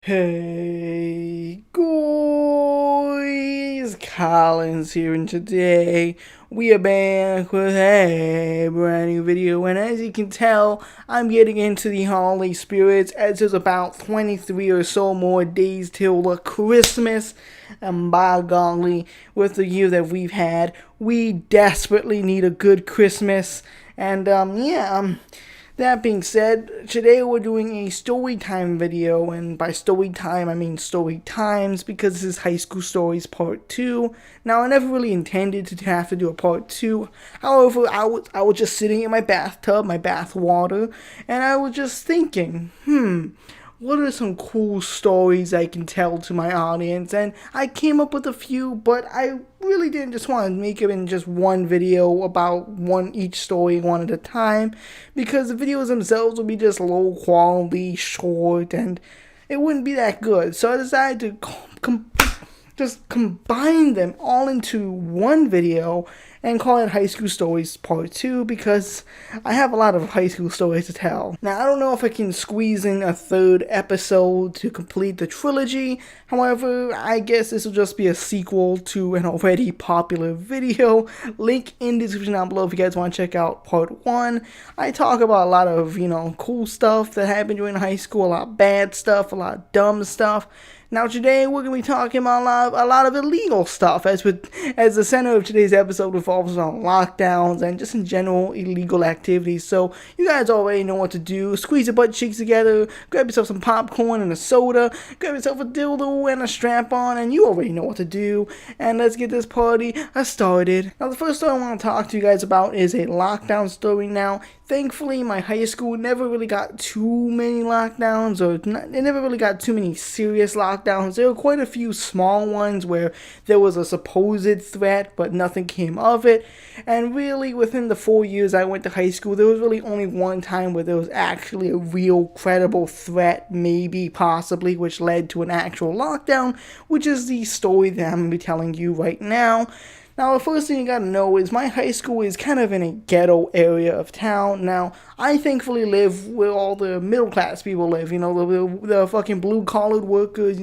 Hey guys, Callence here, and today we are back with a brand new video. And as you can tell, I'm getting into the holiday spirits, as there's about 23 or so more days till Christmas. And by golly, with the year that we've had, we desperately need a good Christmas. And that being said, today we're doing a story time video, and by story time I mean story times, because this is High School Stories Part 2. Now, I never really intended to have to do a Part 2, however, I was just sitting in my bathtub, my bath water, and I was just thinking, what are some cool stories I can tell to my audience? And I came up with a few, but I really didn't just want to make it in just one video about each story one at a time, because the videos themselves would be just low quality, short, and it wouldn't be that good. So I decided to just combine them all into one video and call it High School Stories Part 2, because I have a lot of high school stories to tell. Now, I don't know if I can squeeze in a third episode to complete the trilogy. However, I guess this will just be a sequel to an already popular video. Link in the description down below if you guys want to check out Part 1. I talk about a lot of, cool stuff that happened during high school, a lot of bad stuff, a lot of dumb stuff. Now today we're going to be talking about a lot of illegal stuff, as the center of today's episode revolves around lockdowns and just in general illegal activities. So you guys already know what to do. Squeeze your butt cheeks together, grab yourself some popcorn and a soda, grab yourself a dildo and a strap-on, and you already know what to do. And let's get this party started. Now the first story I want to talk to you guys about is a lockdown story. Now, thankfully, my high school never really got too many lockdowns, it never really got too many serious lockdowns. There were quite a few small ones where there was a supposed threat, but nothing came of it. And really, within the 4 years I went to high school, there was really only one time where there was actually a real credible threat, maybe, possibly, which led to an actual lockdown, which is the story that I'm going to be telling you right now. Now, the first thing you gotta know is my high school is kind of in a ghetto area of town. Now, I thankfully live where all the middle class people live, the fucking blue collared workers,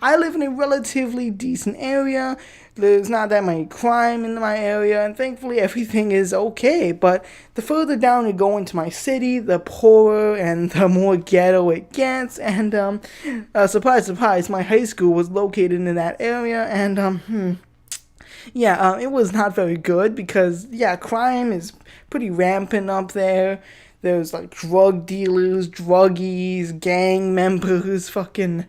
I live in a relatively decent area. There's not that much crime in my area, and thankfully everything is okay. But the further down you go into my city, the poorer and the more ghetto it gets. And, surprise, surprise, my high school was located in that area, and, it was not very good because, crime is pretty rampant up there. There's, drug dealers, druggies, gang members, fucking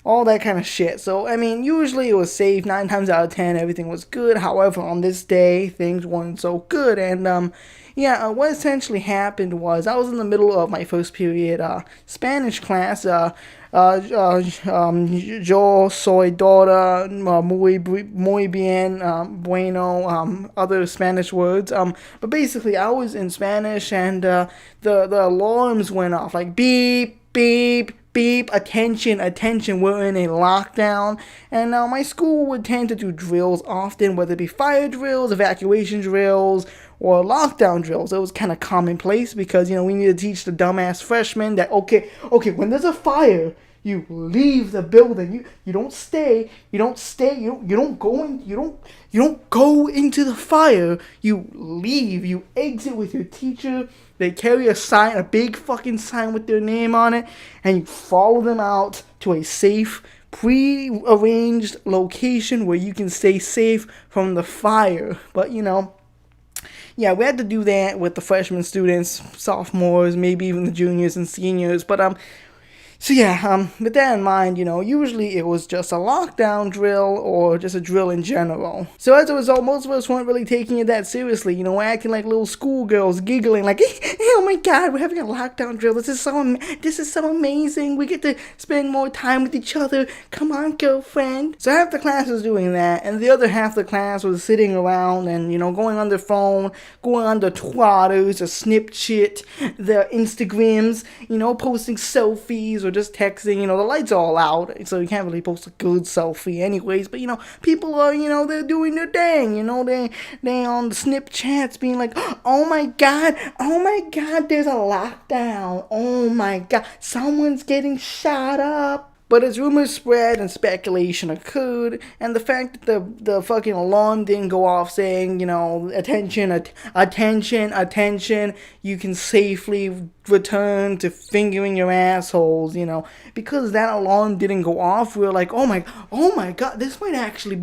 all that kind of shit. So, usually it was safe. 9 times out of 10, everything was good. However, on this day, things weren't so good. And, what essentially happened was I was in the middle of my first period Spanish class. Yo soy Dora, muy bien, bueno, other Spanish words. But basically, I was in Spanish, and the alarms went off, like beep, beep, beep, attention, we're in a lockdown. And now my school would tend to do drills often, whether it be fire drills, evacuation drills, or lockdown drills. It was kind of commonplace because, we need to teach the dumbass freshmen that, okay, when there's a fire, you leave the building. You don't stay. You don't go into the fire. You leave. You exit with your teacher. They carry a sign, a big fucking sign with their name on it, and you follow them out to a safe, pre-arranged location where you can stay safe from the fire. But, we had to do that with the freshman students, sophomores, maybe even the juniors and seniors. But, with that in mind, usually it was just a lockdown drill or just a drill in general. So as a result, most of us weren't really taking it that seriously, acting like little schoolgirls, giggling like, oh my god, we're having a lockdown drill. This is so amazing. We get to spend more time with each other. Come on, girlfriend. So half the class was doing that, and the other half the class was sitting around and, going on their phone, going on their Twitters, or Snapchat, their Instagrams, posting selfies or just texting. The lights are all out, so you can't really post a good selfie anyways. But, people are, they're doing their thing. They on the Snapchats being like, oh my god, there's a lockdown. Oh my god, someone's getting shot up. But as rumors spread and speculation occurred, and the fact that the fucking alarm didn't go off saying, attention, attention, you can safely return to fingering your assholes, because that alarm didn't go off, we were like, oh my god, this might actually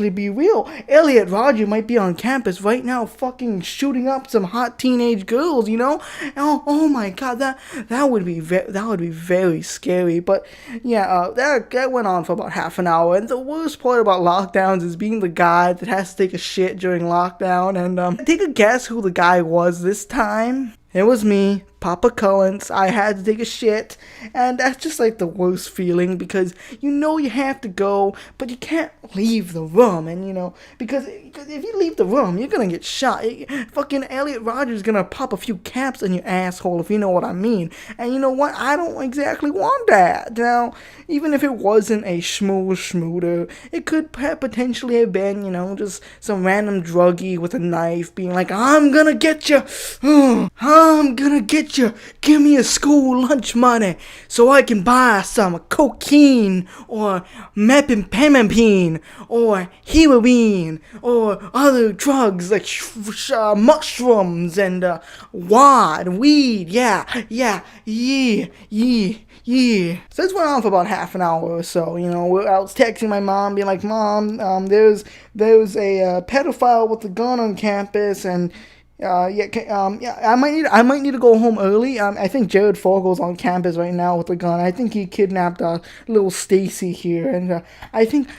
be real. Elliot Rodger might be on campus right now fucking shooting up some hot teenage girls, oh my god, that would be very scary. But yeah, that went on for about half an hour, and the worst part about lockdowns is being the guy that has to take a shit during lockdown. And take a guess who the guy was this time. It was me, Papa Callence. I had to take a shit, and that's just like the worst feeling, because you have to go, but you can't leave the room, and because if you leave the room, you're gonna get shot. Fucking Elliot Rodger's gonna pop a few caps in your asshole, if you know what I mean. And you know what? I don't exactly want that. Now, even if it wasn't a schmooter, it could potentially have been, just some random druggie with a knife being like, I'm gonna get you. I'm gonna get you. Give me a school lunch money so I can buy some cocaine or methamphetamine or heroin or other drugs like mushrooms and weed. Yeah. So this went on for about half an hour or so. I was texting my mom, being like, Mom, there's a pedophile with a gun on campus, and I might need to go home early. I think Jared Fogel's on campus right now with a gun. I think he kidnapped little Stacy here, and I think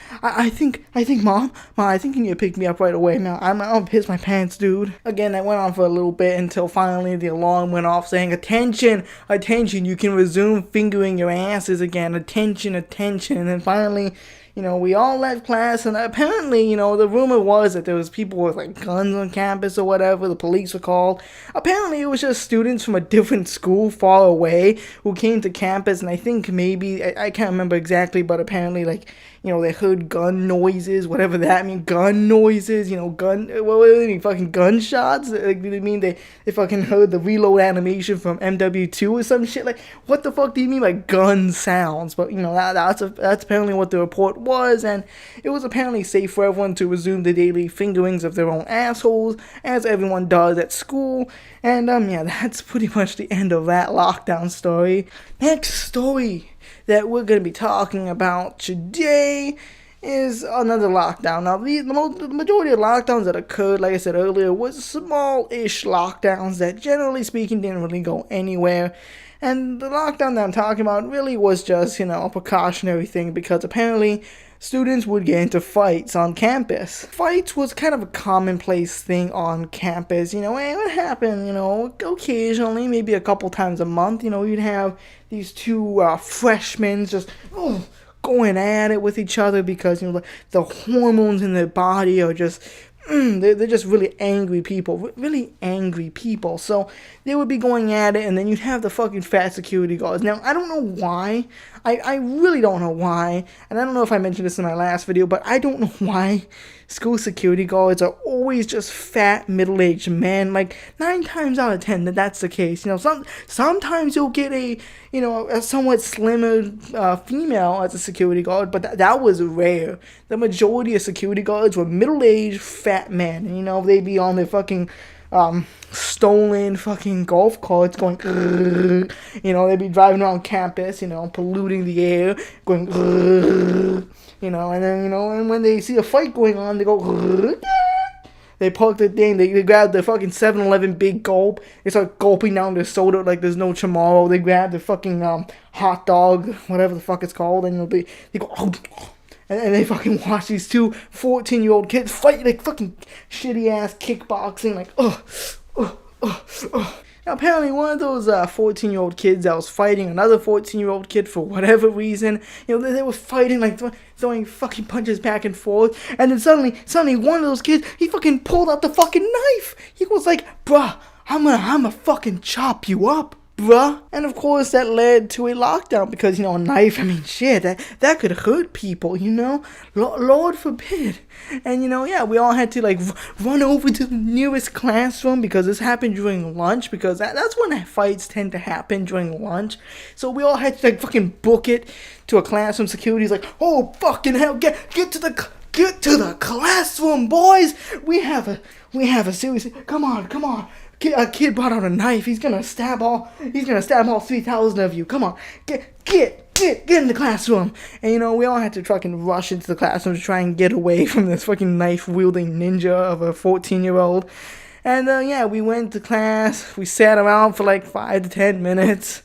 Mom, I think you need to pick me up right away, man. I'll piss my pants, dude. Again, that went on for a little bit until finally the alarm went off saying, attention, you can resume fingering your asses again. Attention, and then finally, we all left class, and apparently, the rumor was that there was people with, like, guns on campus or whatever. The police were called. Apparently, it was just students from a different school far away who came to campus, and I think maybe, I can't remember exactly, but apparently, like, they heard gun noises, whatever that means, gun noises, what do they mean, fucking gunshots? Like, do they mean they fucking heard the reload animation from MW2 or some shit? Like, what the fuck do you mean by gun sounds? But, that's apparently what the report was, and it was apparently safe for everyone to resume the daily fingerings of their own assholes, as everyone does at school. And, that's pretty much the end of that lockdown story. Next story that we're going to be talking about today is another lockdown. Now, the majority of lockdowns that occurred, like I said earlier, was small-ish lockdowns that, generally speaking, didn't really go anywhere. And the lockdown that I'm talking about really was just, a precautionary thing, because apparently students would get into fights on campus. Fights was kind of a commonplace thing on campus. It would happen, occasionally, maybe a couple times a month. You'd have these two freshmen just going at it with each other because, the hormones in their body are just they're just really angry people. So they would be going at it, and then you'd have the fucking fat security guards. Now, I don't know why. I really don't know why. And I don't know if I mentioned this in my last video, but I don't know why school security guards are always just fat, middle-aged men. Like, 9 times out of 10, that's the case. Sometimes you'll get a somewhat slimmer female as a security guard, but that was rare. The majority of security guards were middle-aged, fat men. And, they'd be on their fucking stolen fucking golf carts going, they'd be driving around campus, polluting the air, going, and then, and when they see a fight going on, they go, they park the thing, they grab the fucking 7-Eleven big gulp, they start gulping down their soda like there's no tomorrow. They grab the fucking hot dog, whatever the fuck it's called, and they go, and they fucking watch these two 14-year-old kids fight like fucking shitty-ass kickboxing, like, Now, apparently, one of those 14-year-old kids that was fighting another 14-year-old kid for whatever reason, they were fighting, like, throwing fucking punches back and forth, and then suddenly, one of those kids, he fucking pulled out the fucking knife. He was like, bruh, I'm gonna fucking chop you up. bruh. And of course that led to a lockdown because, a knife, I mean, shit, that could hurt people, Lord forbid. And, yeah, we all had to, like, run over to the nearest classroom because this happened during lunch, because that's when fights tend to happen, during lunch. So we all had to, like, fucking book it to a classroom. Security's like, oh, fucking hell, get to the classroom, boys. We have a serious, come on. A kid brought out a knife. He's gonna stab all 3,000 of you. Come on, get in the classroom. And we all had to fucking rush into the classroom to try and get away from this fucking knife wielding ninja of a 14-year-old. And yeah, we went to class. We sat around for like 5 to 10 minutes.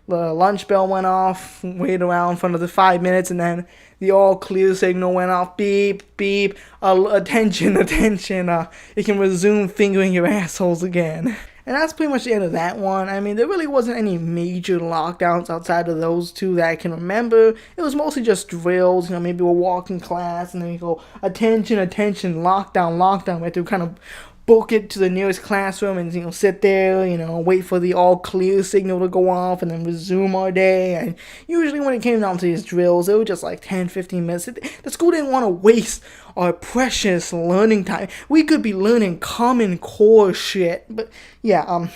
The lunch bell went off. Waited around for another 5 minutes, and then the all clear signal went off. Beep, beep. Attention. You can resume fingering your assholes again. And that's pretty much the end of that one. I mean, there really wasn't any major lockdowns outside of those two that I can remember. It was mostly just drills. Maybe we'll walk in class and then you go, attention, lockdown. We had to kind of book it to the nearest classroom and, sit there, wait for the all clear signal to go off and then resume our day. And usually when it came down to these drills, it was just like 10-15 minutes. The school didn't want to waste our precious learning time. We could be learning Common Core shit, but yeah,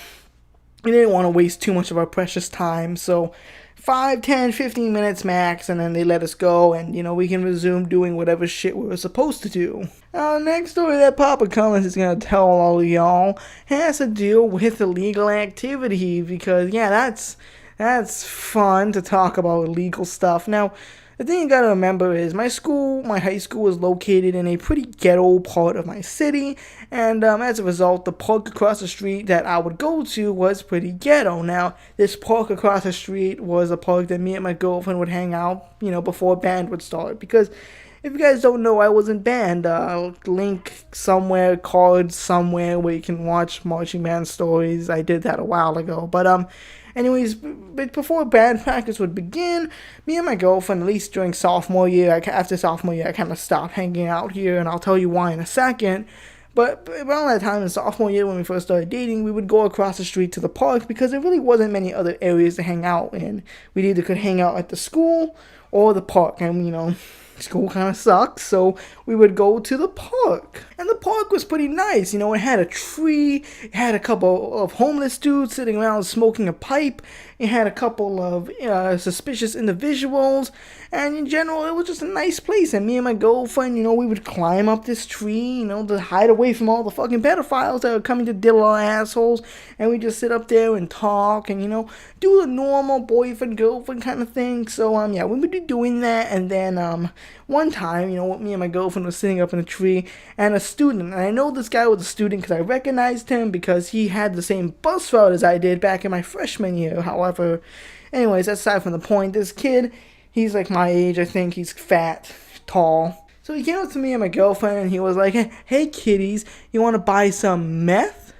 we didn't want to waste too much of our precious time. So 5, 10, 15 minutes max, and then they let us go, and, we can resume doing whatever shit we were supposed to do. Next story that Papa Callence is going to tell all of y'all has to deal with illegal activity, because, yeah, that's fun to talk about illegal stuff. Now, the thing you gotta remember is my high school is located in a pretty ghetto part of my city, and as a result, the park across the street that I would go to was pretty ghetto. Now, this park across the street was a park that me and my girlfriend would hang out, before band would start, because if you guys don't know, I was in band. Link somewhere, cards somewhere where you can watch marching band stories. I did that a while ago, but anyways, before band practice would begin, me and my girlfriend, at least during sophomore year, after sophomore year, I kind of stopped hanging out here, and I'll tell you why in a second. But around that time in sophomore year, when we first started dating, we would go across the street to the park because there really wasn't many other areas to hang out in. We either could hang out at the school or the park, and school kind of sucks, so we would go to the park. And the park was pretty nice. It had a tree, it had a couple of homeless dudes sitting around smoking a pipe, it had a couple of suspicious individuals, and in general, it was just a nice place. And me and my girlfriend, we would climb up this tree, to hide away from all the fucking pedophiles that were coming to diddle our assholes, and we just sit up there and talk and, do the normal boyfriend-girlfriend kind of thing. So, yeah, we would be doing that, and then, one time, me and my girlfriend was sitting up in a tree, and a student, and I know this guy was a student because I recognized him because he had the same bus route as I did back in my freshman year. However, anyways, aside from the point, this kid, he's like my age, I think. He's fat, tall. So he came up to me and my girlfriend, and he was like, hey kiddies, you want to buy some meth?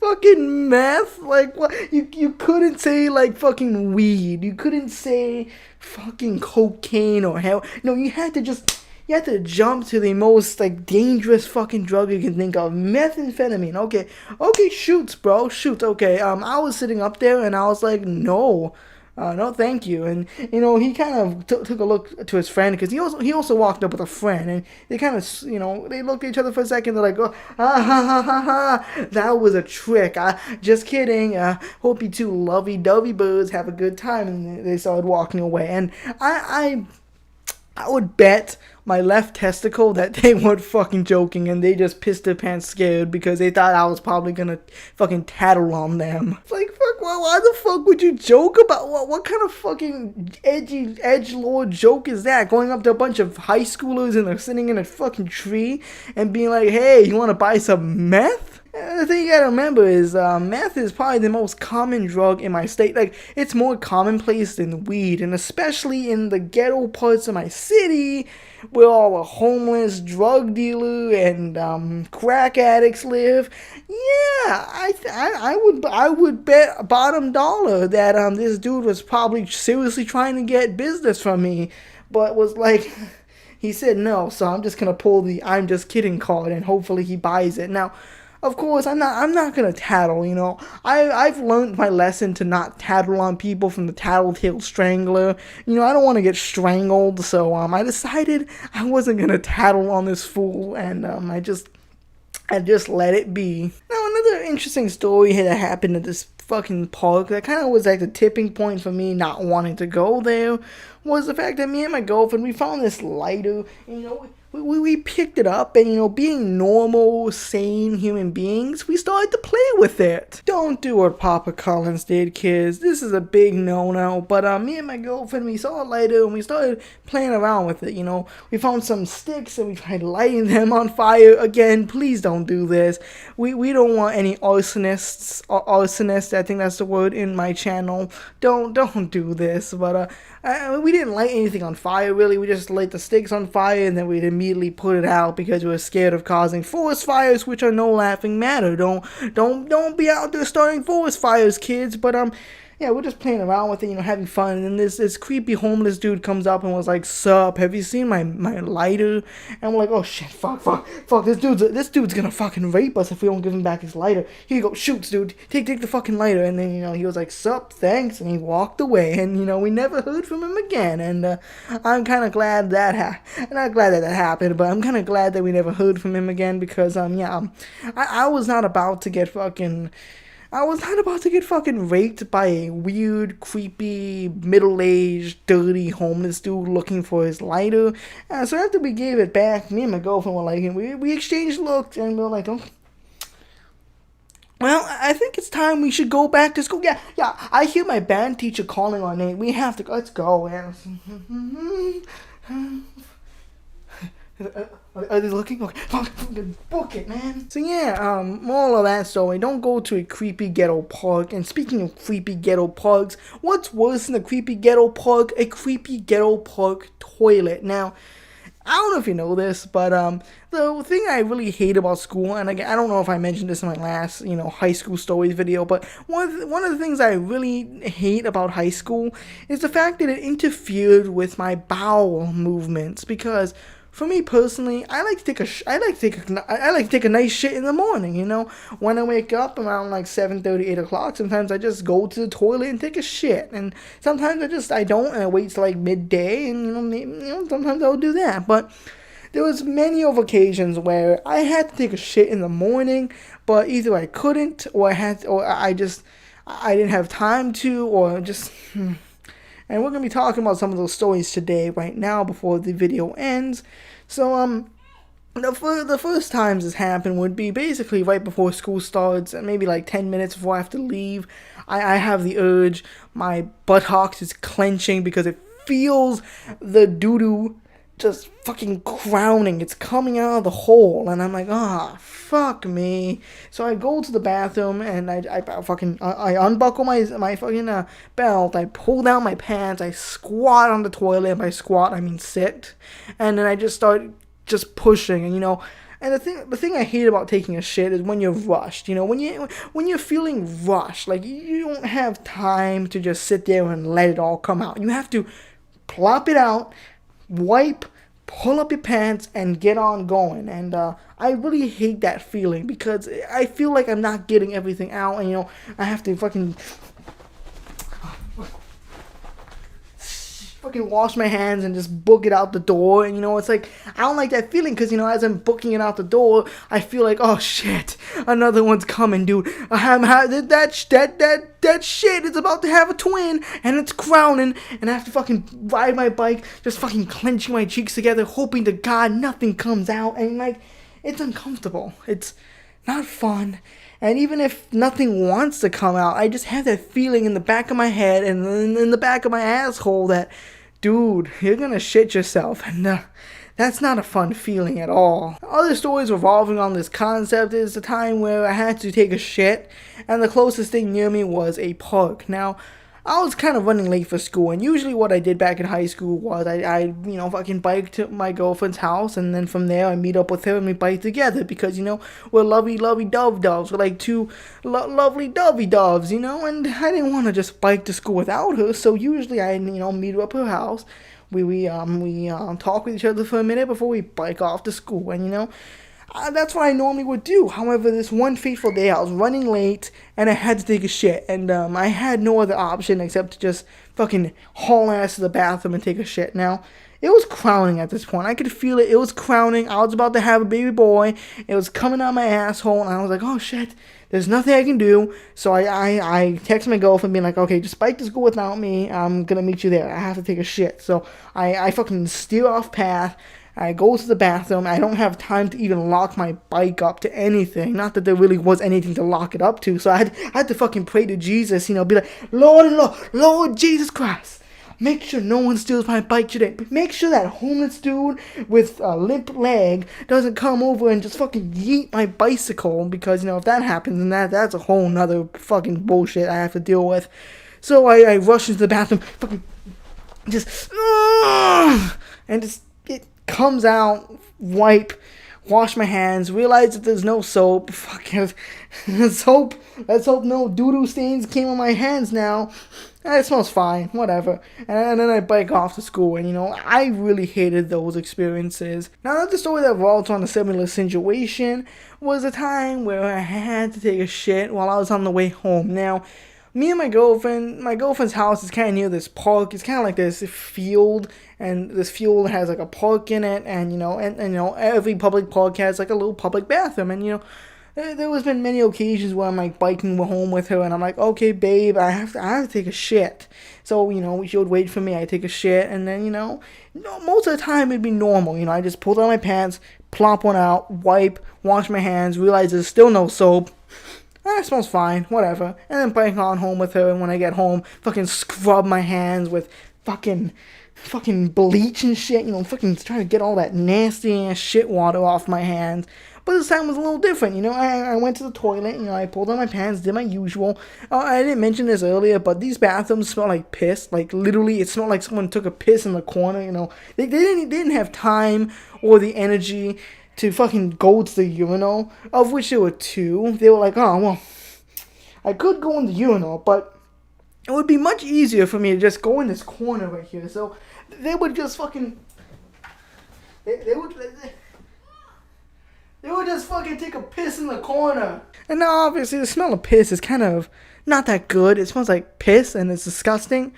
Fucking meth? Like, what? You couldn't say, like, fucking weed. You couldn't say fucking cocaine or hell. No, you had to jump to the most, like, dangerous fucking drug you can think of. Methamphetamine. Okay, shoots, bro. Shoots. Okay, I was sitting up there, and I was like, no, thank you. And, he kind of took a look to his friend, because he also walked up with a friend, and they kind of, they looked at each other for a second. They're like, oh, that was a trick. Just kidding. Hope you two lovey-dovey birds have a good time. And they started walking away. And I would bet my left testicle that they weren't fucking joking, and they just pissed their pants scared because they thought I was probably gonna fucking tattle on them. It's like, fuck, why the fuck would you joke about, what kind of fucking edgelord joke is that? Going up to a bunch of high schoolers and they're sitting in a fucking tree and being like, hey, you wanna buy some meth? The thing you gotta remember is, meth is probably the most common drug in my state. Like, it's more commonplace than weed, and especially in the ghetto parts of my city, where all the homeless, drug dealer, and crack addicts live. Yeah, I would bet bottom dollar that this dude was probably seriously trying to get business from me, but was like, he said no, so I'm just gonna pull the I'm just kidding card, and hopefully he buys it. Now, of course, I'm not gonna tattle. I've learned my lesson to not tattle on people from the Tattletale Strangler. I don't want to get strangled, so I decided I wasn't gonna tattle on this fool, and I just let it be. Now, another interesting story that happened at this fucking park that kind of was like the tipping point for me not wanting to go there was the fact that me and my girlfriend, we found this lighter, we picked it up, and being normal, sane human beings, we started to play with it. Don't do what Papa Callence did, kids. This is a big no-no. But me and my girlfriend, we saw a lighter and we started playing around with it. We found some sticks and we tried lighting them on fire. Again, please don't do this. We don't want any arsonists, I think that's the word, in my channel. Don't do this. But we didn't light anything on fire, really. We just lit the sticks on fire, and then we'd immediately put it out because we were scared of causing forest fires, which are no laughing matter. Don't be out there starting forest fires, kids. But yeah, we're just playing around with it, having fun. And then this creepy homeless dude comes up and was like, "Sup? Have you seen my lighter?" And we're like, "Oh shit, fuck! This dude's gonna fucking rape us if we don't give him back his lighter. Here you go, shoots, dude. Take the fucking lighter." And then he was like, "Sup, thanks," and he walked away. And we never heard from him again. And I'm kind of glad not glad that happened, but I'm kind of glad that we never heard from him again because I was not about to get fucking. I was not about to get fucking raped by a weird, creepy, middle-aged, dirty, homeless dude looking for his lighter. So after we gave it back, me and my girlfriend were like, we exchanged looks, and we were like, "Oh, well, I think it's time we should go back to school." Yeah, I hear my band teacher calling our name. We have to go. Let's go. Yeah. Are they looking? Okay, fucking book it, man. So yeah, moral of that story, don't go to a creepy ghetto park. And speaking of creepy ghetto parks, what's worse than a creepy ghetto park? A creepy ghetto park toilet. Now, I don't know if you know this, but the thing I really hate about school, and again, I don't know if I mentioned this in my last, high school stories video, but one of the things I really hate about high school is the fact that it interfered with my bowel movements. Because for me personally, I like to take a nice shit in the morning. When I wake up around like 7:30, 8 o'clock, sometimes I just go to the toilet and take a shit, and sometimes I don't, and I wait till like midday, and sometimes I'll do that. But there was many of occasions where I had to take a shit in the morning, but either I couldn't, or I didn't have time to, or just. And we're going to be talking about some of those stories today, right now, before the video ends. So, the first times this happened would be basically right before school starts, and maybe like 10 minutes before I have to leave. I have the urge, my buttocks is clenching because it feels the doo-doo just fucking crowning. It's coming out of the hole, and I'm like, fuck me. So I go to the bathroom, and I unbuckle my fucking belt. I pull down my pants. I squat on the toilet. And by squat, I mean sit. And then I just start just pushing, and And the thing I hate about taking a shit is when you're rushed. When you're feeling rushed, like you don't have time to just sit there and let it all come out. You have to plop it out, wipe, pull up your pants, and get on going. And I really hate that feeling because I feel like I'm not getting everything out, and I have to fucking wash my hands and just book it out the door. And it's like, I don't like that feeling because as I'm booking it out the door, I feel like, oh shit, another one's coming, dude. That shit is about to have a twin, and it's crowning, and I have to fucking ride my bike, just fucking clenching my cheeks together, hoping to God nothing comes out. And like, it's uncomfortable. It's not fun. And even if nothing wants to come out, I just have that feeling in the back of my head and in the back of my asshole that, dude, you're gonna shit yourself. And that's not a fun feeling at all. Other stories revolving on this concept is the time where I had to take a shit, and the closest thing near me was a park. Now, I was kind of running late for school, and usually what I did back in high school was I fucking biked to my girlfriend's house, and then from there I meet up with her and we bike together because, we're lovey doves. We're like two lovely dovey doves, and I didn't want to just bike to school without her, so usually I, meet her up her house. We talk with each other for a minute before we bike off to school, and, That's what I normally would do. However, this one fateful day, I was running late and I had to take a shit, and I had no other option except to just fucking haul ass to the bathroom and take a shit. Now, it was crowning at this point. I could feel it. It was crowning. I was about to have a baby boy. It was coming out my asshole, and I was like, oh shit, there's nothing I can do. So I text my girlfriend being like, okay, just bike to school without me. I'm gonna meet you there. I have to take a shit. So I fucking steer off path. I go to the bathroom. I don't have time to even lock my bike up to anything. Not that there really was anything to lock it up to. So I had to fucking pray to Jesus, be like, Lord Jesus Christ, make sure no one steals my bike today. Make sure that homeless dude with a limp leg doesn't come over and just fucking yeet my bicycle. Because, if that happens, then that's a whole nother fucking bullshit I have to deal with. So I rush into the bathroom, fucking just, and just, it comes out, wipe, wash my hands, realize that there's no soap. Fucking let's hope no doo-doo stains came on my hands now. It smells fine, whatever. And then I bike off to school, and I really hated those experiences. Now, another story that revolves on a similar situation was a time where I had to take a shit while I was on the way home. Now, me and my girlfriend's house is kind of near this park. It's kind of like this field, and this field has like a park in it, and every public park has like a little public bathroom, and there has been many occasions where I'm like biking home with her, and I'm like, okay, babe, I have to take a shit. So she would wait for me. I take a shit, and then most of the time it'd be normal. I just pull down my pants, plop one out, wipe, wash my hands, realize there's still no soap. It smells fine, whatever. And then bike on home with her, and when I get home, fucking scrub my hands with fucking bleach and shit, fucking trying to get all that nasty ass shit water off my hands. But this time was a little different, I went to the toilet, I pulled on my pants, did my usual. I didn't mention this earlier, but these bathrooms smell like piss. Like, literally, it smelled like someone took a piss in the corner, They didn't have time or the energy to fucking go to the urinal, of which there were two. They were like, oh, well, I could go in the urinal, but it would be much easier for me to just go in this corner right here. So they would just fucking, they would just fucking take a piss in the corner. And now, obviously, the smell of piss is kind of not that good. It smells like piss, and it's disgusting.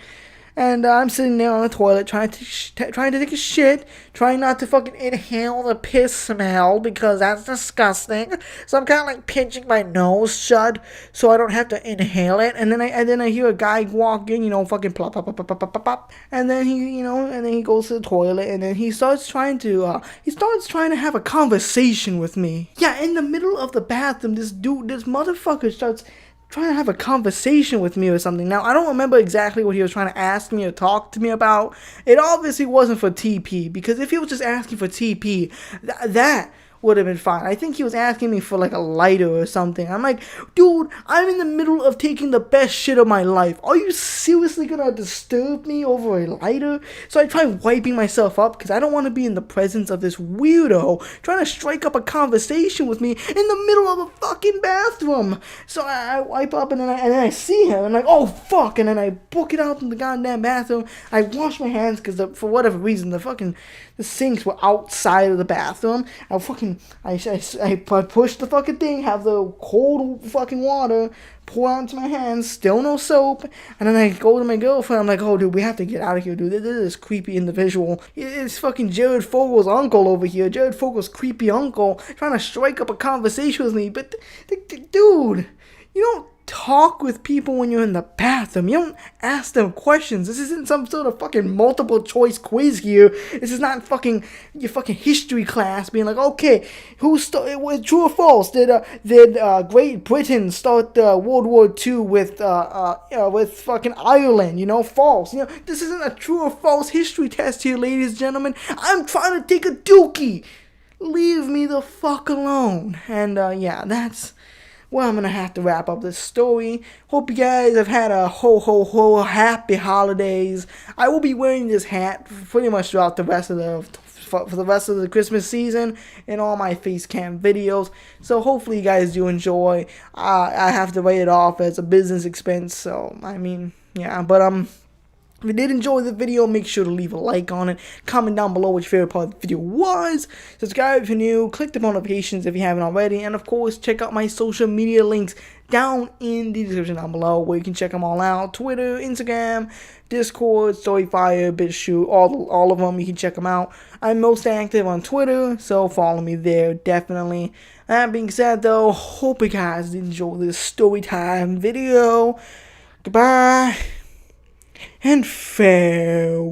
And I'm sitting there on the toilet trying to take a shit, trying not to fucking inhale the piss smell because that's disgusting. So I'm kind of like pinching my nose shut so I don't have to inhale it. And then I hear a guy walk in, fucking plop pop pop pop pop pop pop. And then he goes to the toilet, and then he starts trying to have a conversation with me. Yeah, in the middle of the bathroom, this motherfucker starts trying to have a conversation with me or something. Now, I don't remember exactly what he was trying to ask me or talk to me about. It obviously wasn't for TP, because if he was just asking for TP, that would have been fine. I think he was asking me for like a lighter or something. I'm like, dude, I'm in the middle of taking the best shit of my life. Are you seriously gonna disturb me over a lighter? So I try wiping myself up because I don't want to be in the presence of this weirdo trying to strike up a conversation with me in the middle of a fucking bathroom. So I wipe up, and then I see him, and I'm like, oh fuck, and then I book it out in the goddamn bathroom. I wash my hands because for whatever reason the sinks were outside of the bathroom. I push the fucking thing, have the cold fucking water pour out into my hands, still no soap, and then I go to my girlfriend. I'm like, oh dude, we have to get out of here, dude. This is creepy individual. It's fucking Jared Fogel's uncle over here. Jared Fogel's creepy uncle trying to strike up a conversation with me. But dude, you don't talk with people when you're in the bathroom. You don't ask them questions. This isn't some sort of fucking multiple choice quiz here. This is not fucking your fucking history class being like, okay, true or false? Did Great Britain start World War II with fucking Ireland? False. This isn't a true or false history test here, ladies and gentlemen. I'm trying to take a dookie. Leave me the fuck alone. And that's well, I'm going to have to wrap up this story. Hope you guys have had a ho happy holidays. I will be wearing this hat pretty much throughout the rest of the Christmas season in all my face cam videos. So hopefully you guys do enjoy. I have to write it off as a business expense. So, I mean, yeah. But, If you did enjoy the video, make sure to leave a like on it. Comment down below what your favorite part of the video was. Subscribe if you're new. Click the notifications if you haven't already. And of course, check out my social media links down in the description down below, where you can check them all out. Twitter, Instagram, Discord, Storyfire, BitChute, all of them. You can check them out. I'm most active on Twitter, so follow me there, definitely. That being said, though, hope you guys enjoy this story time video. Goodbye and farewell.